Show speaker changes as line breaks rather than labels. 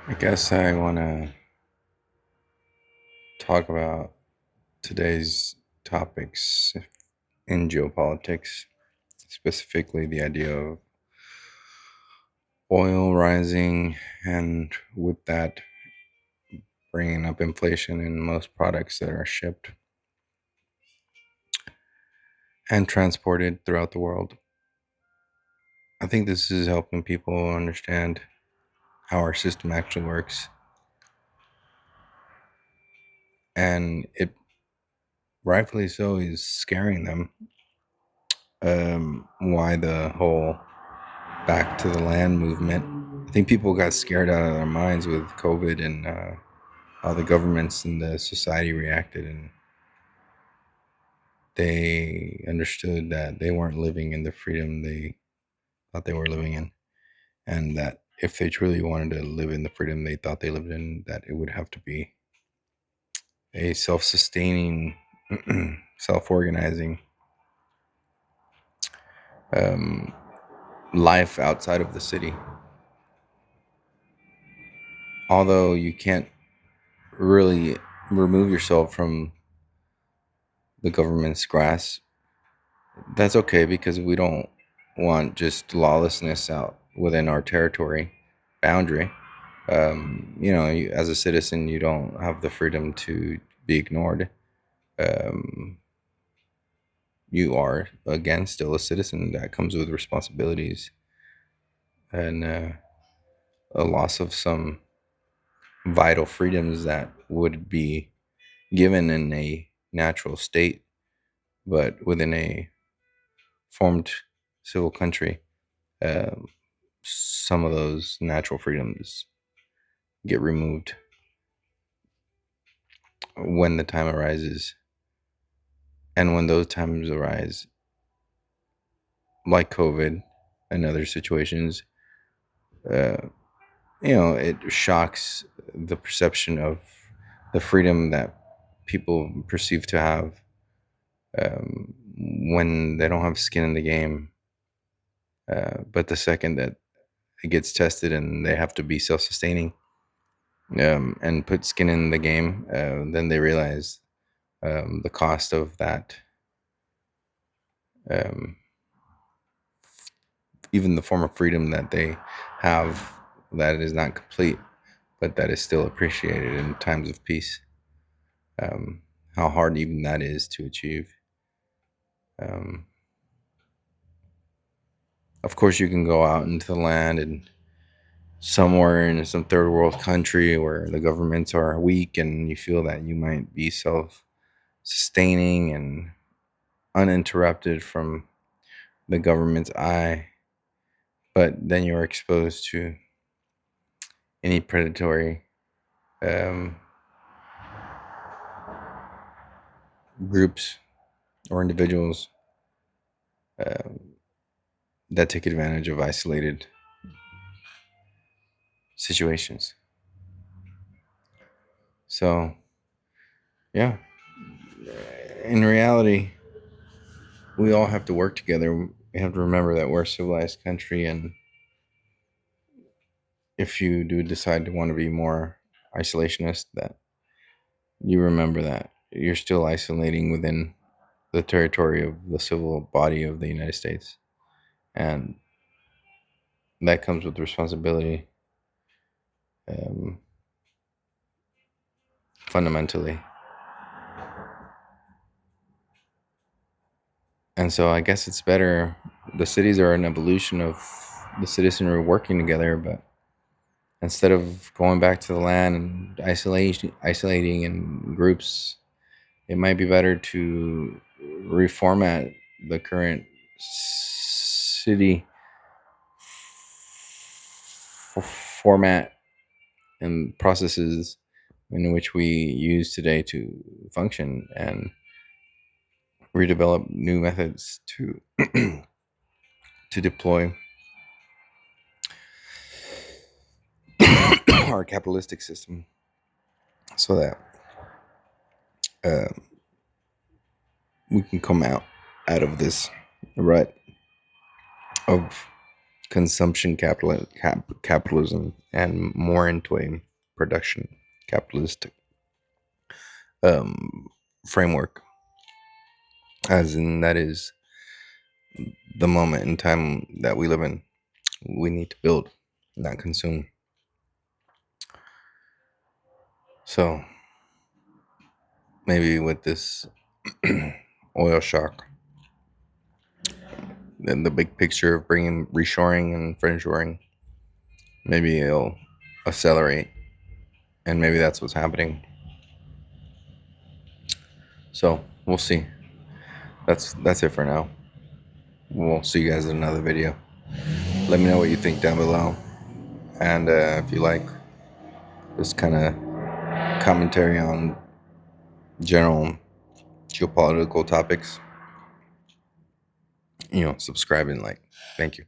I guess I want to talk about today's topics in geopolitics, specifically the idea of oil rising, and with that, bringing up inflation in most products that are shipped and transported throughout the world. I think this is helping people understand how our system actually works, and it rightfully so is scaring them. Why the whole back to the land movement? I think people got scared out of their minds with COVID and how the governments and the society reacted, and they understood that they weren't living in the freedom they thought they were living in, and that if they truly wanted to live in the freedom they thought they lived in, that it would have to be a self-sustaining, self-organizing um, life outside of the city. Although you can't really remove yourself from the government's grasp, that's okay because we don't want just lawlessness out within our territory boundary. As a citizen, you don't have the freedom to be ignored. Um, you are, again, still a citizen. That comes with responsibilities and a loss of some vital freedoms that would be given in a natural state, but within a formed civil country. Um, some of those natural freedoms get removed when the time arises. And when those times arise, like COVID and other situations, uh, it shocks the perception of the freedom that people perceive to have when they don't have skin in the game. But the second that it gets tested and they have to be self sustaining and put skin in the game, then they realize the cost of that, um, even the form of freedom that they have, that is not complete, but that is still appreciated in times of peace. Um, how hard even that is to achieve. Um, of course, you can go out into the land and somewhere in some third world country where the governments are weak and you feel that you might be self sustaining and uninterrupted from the government's eye, but then you're exposed to any predatory um, groups or individuals uh, that take advantage of isolated situations. So, yeah, in reality, we all have to work together. We have to remember that we're a civilized country, and if you do decide to want to be more isolationist, that you remember that you're still isolating within the territory of the civil body of the United States, and that comes with responsibility, um, fundamentally. And so I guess it's better. The cities are an evolution of the citizenry working together, but instead of going back to the land and isolating in groups, it might be better to reformat the current city format and processes in which we use today to function, and redevelop new methods to to deploy our capitalistic system, so that uh, we can come out of this rut of consumption capitalism and more into a production capitalist um, framework, as in that is the moment in time that we live in. We need to build, not consume. So maybe with this oil shock, then the big picture of bringing reshoring and friendshoring, maybe it'll accelerate, and maybe that's what's happening. So we'll see. That's it for now. We'll see you guys in another video. Let me know what you think down below, and if you like this kind of commentary on general geopolitical topics, subscribe and like. Thank you.